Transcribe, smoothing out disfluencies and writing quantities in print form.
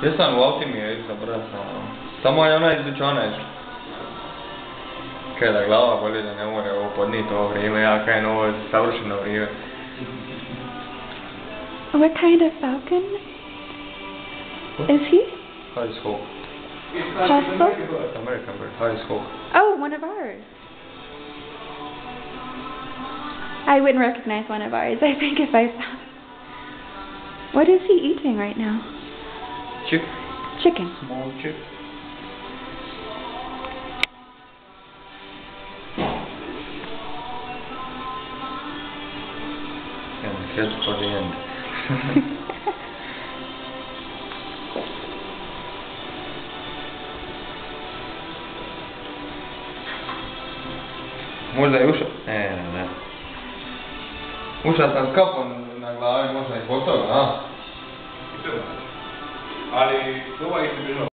Jesam u auti mi je išla brata. Samo je ona između ona išla. Kaj da glava boli da ne more ovo podniti ovo vrijeme, ja kaj ovo je savršeno vrijeme. What kind of falcon is he? High Hawk. Hustle? American bird, High Hawk. Oh, one of ours. I wouldn't recognize one of ours, I think, if I saw. What is he eating right now? Chip. Chicken. Small chip. And here's for the end. Možda je ušao? Ne. Ušao sam s kapom na glavi, možda i zbog toga, a? Ali ovaj se bježao.